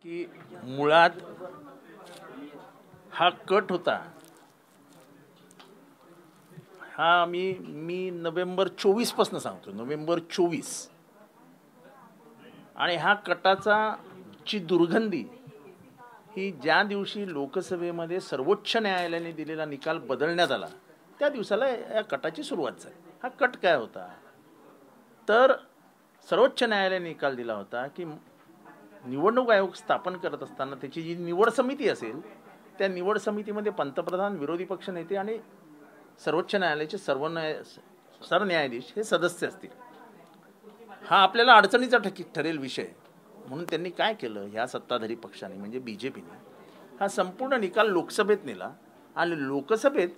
की मुळात हा कट होता हा मी नोव्हेंबर 24 पासून सांगतो, नोव्हेंबर 24. आणि हा कटाचा ची दुर्गंधी ही ज्या दिवशी लोकसभेमध्ये सर्वोच्च न्यायालयाने दिलेला निकाल बदलण्यात आला त्या दिवसाला या कटाची सुरुवात झाली. हा कट काय होता तर सर्वोच्च न्यायालयाने निकाल दिला होता की निवडणूक आयोग स्थापन करत असताना त्याची जी निवड समिती असेल त्या निवड समितीमध्ये पंतप्रधान, विरोधी पक्ष नेते आणि सर्वोच्च न्यायालयाचे सरन्यायाधीश हे सदस्य असतील. हा आपल्याला अडचणीचा ठरेल विषय म्हणून त्यांनी काय केलं, ह्या सत्ताधारी पक्षाने म्हणजे बीजेपीने हा संपूर्ण निकाल लोकसभेत नेला आणि लोकसभेत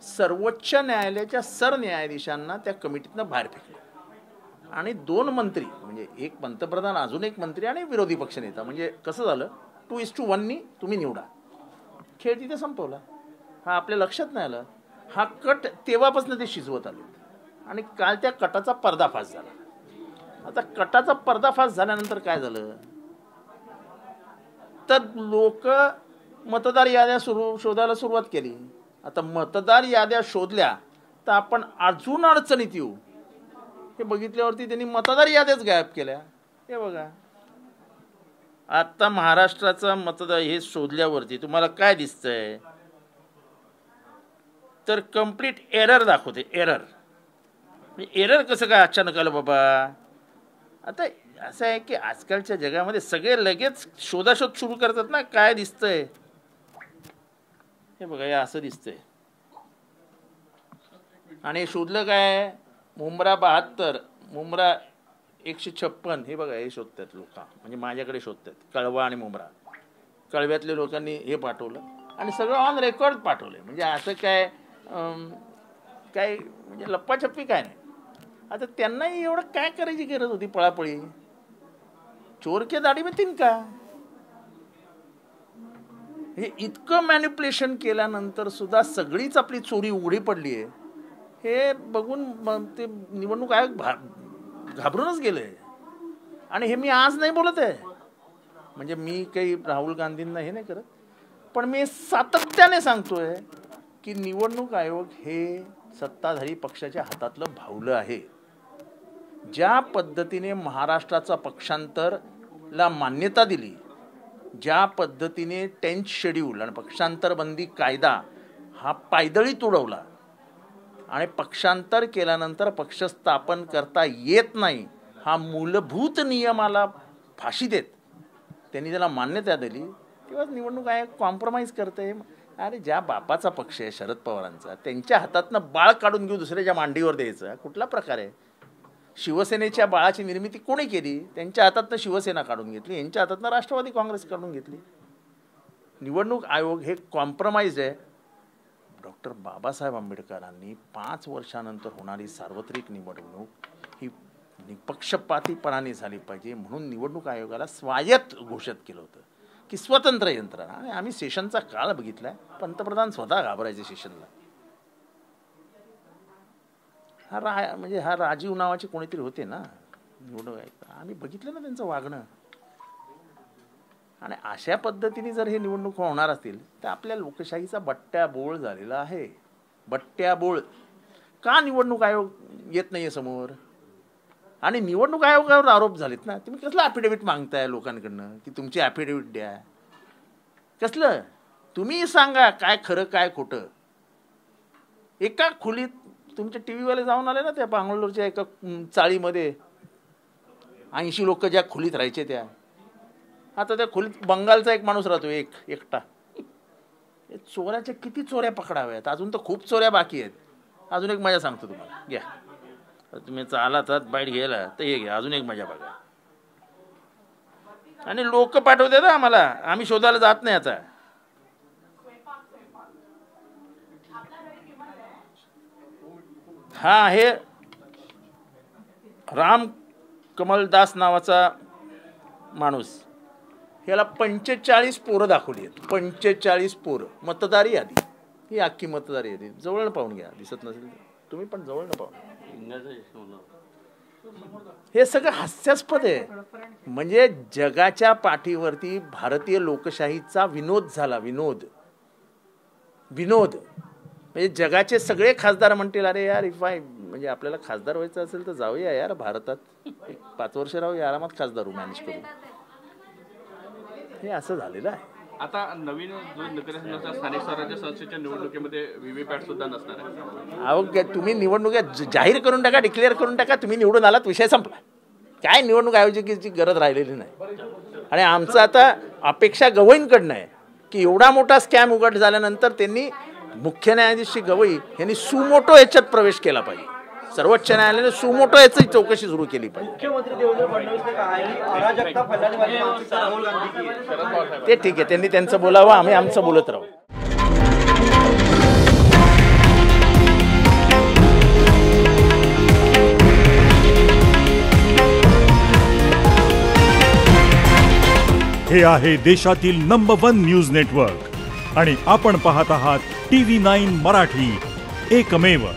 सर्वोच्च न्यायालयाच्या सरन्यायाधीशांना त्या कमिटीतनं बाहेर फेकलं आणि 2 मंत्री म्हणजे एक पंतप्रधान, अजून एक मंत्री आणि विरोधी पक्ष नेता, म्हणजे कसं झालं 2:1 नी तुम्ही निवडा. खेळ तिथे संपवला. हा आपल्या लक्षात नाही आलं. हा कट तेव्हापासून ते शिजवत आले आणि काल त्या कटाचा पर्दाफाश झाला. आता कटाचा पर्दाफाश झाल्यानंतर काय झालं तर लोक मतदार याद्या शोधायला सुरुवात केली. आता मतदार याद्या शोधल्या तर आपण अजून अडचणीत येऊ हे बघितल्यावरती त्यांनी मतदार याद्याच गायब केल्या. हे बघा आता महाराष्ट्राचा मतदार हे शोधल्यावरती तुम्हाला काय दिसतंय तर कंप्लीट एरर दाखवते. एरर कसं काय अचानक आलं बाबा. आता असं आहे की आजकालच्या जगामध्ये सगळे लगेच शोधाशोध सुरू करतात ना. काय दिसतंय हे बघा, हे असं दिसतंय आणि शोधलं काय मुंब्रा 72, मुंब्रा 156. हे बघा हे शोधतात लोक, म्हणजे माझ्याकडे शोधतात कळवा आणि मुंब्रा. कळव्यातल्या लोकांनी हे पाठवलं आणि सगळं ऑन रेकॉर्ड पाठवलं. म्हणजे असं काय म्हणजे लप्पाछप्पी काय नाही. आता त्यांनाही एवढं काय करायची गरज होती पळापळी. चोर के दाढी में तिनका. हे इतकं मॅनिप्युलेशन केल्यानंतर सुद्धा सगळीच आपली चोरी उघडी पडली आहे हे बघून ते निवडणूक आयोग घाबरूनच गेले. आणि हे मी आज नाही बोलत आहे, म्हणजे मी काही राहुल गांधींना हे नाही करत, पण मी सातत्याने सांगतोय की निवडणूक आयोग हे सत्ताधारी पक्षाच्या हातातलं भावलं आहे. ज्या पद्धतीने महाराष्ट्राचा पक्षांतरला मान्यता दिली, ज्या पद्धतीने 10th शेड्यूल आणि पक्षांतर बंदी कायदा हा पायदळी उडवला आणि पक्षांतर केल्यानंतर पक्ष स्थापन करता येत नाही हा मूलभूत नियमाला फाशी देत त्यांनी त्याला मान्यता दिली, तेव्हा निवडणूक आयोग कॉम्प्रोमाइज करते. अरे ज्या बापाचा पक्ष आहे शरद पवारांचा त्यांच्या हातातनं बाळ काढून घेऊन दुसऱ्याच्या मांडीवर द्यायचं कुठला प्रकार आहे. शिवसेनेच्या बाळाची निर्मिती कोणी केली? त्यांच्या हातातनं शिवसेना काढून घेतली, यांच्या हातातनं राष्ट्रवादी काँग्रेस काढून घेतली. निवडणूक आयोग हे कॉम्प्रोमाइज आहे. डॉक्टर बाबासाहेब आंबेडकरांनी 5 वर्षानंतर होणारी सार्वत्रिक निवडणूक ही निपक्षपातीपणाने झाली पाहिजे म्हणून निवडणूक आयोगाला स्वायत्त घोषित केलं होतं की स्वतंत्र यंत्रणा. आणि आम्ही सेशनचा काळ बघितलाय, पंतप्रधान स्वतः घाबरायचे सेशनला. म्हणजे हा राजीव नावाचे कोणीतरी होते ना निवडणूक आयुक्त, आम्ही बघितलं ना त्यांचं वागणं. आणि अशा पद्धतीने जर हे निवडणूक होणार असतील तर आपल्या लोकशाहीचा बट्ट्याबोळ झालेला आहे. बट्ट्याबोळ का निवडणूक आयोग येत नाहीये समोर आणि निवडणूक आयोगावर आरोप झालेत ना. तुम्ही कसलं ॲफिडेव्हिट मागताय लोकांकडनं की तुमची ॲफिडेव्हिट द्या. कसलं तुम्ही सांगा काय खरं काय खोटं. एका खोलीत तुमच्या टीव्हीवाले जाऊन आले ना त्या बांगलोरच्या एका चाळीमध्ये 80 लोक ज्या खोलीत राहायचे त्या, आता त्या खोलीत बंगालचा एक माणूस राहतो एकटा. चोऱ्याच्या किती चोऱ्या पकडाव्यात, अजून तर खूप चोऱ्या बाकी आहेत. अजून एक मजा सांगतो तुम्हाला, घ्या. तुम्ही चालात बाईट घ्यायला तर हे घ्या, अजून एक मजा बघा. आणि लोक पाठवते ना आम्हाला, आम्ही शोधायला जात नाही. आता हा आहे राम कमल दास नावाचा माणूस. ह्याला 45 पोरं दाखवली आहेत. 45 पोरं. मतदार यादी ही अख्खी मतदार यादी जवळ पाहून घ्या, दिसत नसेल तुम्ही पण जवळ पाहून. हे सगळं हास्यास्पद आहे. म्हणजे जगाच्या पाठीवरती भारतीय लोकशाहीचा विनोद झाला. विनोद म्हणजे जगाचे सगळे खासदार म्हणतील अरे यार म्हणजे आपल्याला खासदार व्हायचं असेल तर जाऊया यार भारतात, 5 वर्ष राहूया, आरामात खासदार मॅनेज करू. हे असं झालेलं आहे. आता नवीन जो नगरसेवकाच्या स्थानिक स्वराज्य संस्थेच्या निवडणुकीमध्ये व्हीव्हीपॅट सुद्धा नसणार आहे. अहो तुम्ही निवडणुका जाहीर करून टाका, डिक्लेअर करून टाका, तुम्ही निवडून आलात, विषय संपला. काय निवडणूक आयोजकाची गरज राहिलेली नाही. आणि आमचं आता अपेक्षा गवईंकडनं आहे की एवढा मोठा स्कॅम उघड झाल्यानंतर त्यांनी मुख्य न्यायाधीश श्री गवई यांनी सुमोटो याच्यात प्रवेश केला पाहिजे. सर्वोच्च न्यायालयाने सुमोटो याची चौकशी सुरू केली पाहिजे. मुख्यमंत्री देवेंद्र फडणवीस ने कहा है की अराजकता फैलाने वाली मानसिकता राहुल गांधी की है. ते ठीक आहे, त्यांनी त्यांचं बोलावं, आम्ही आमचं बोलत राहू. हे आहे देशातील नंबर 1 न्यूज नेटवर्क आणि आपण पाहत आहात TV9 मराठी, एकमेव.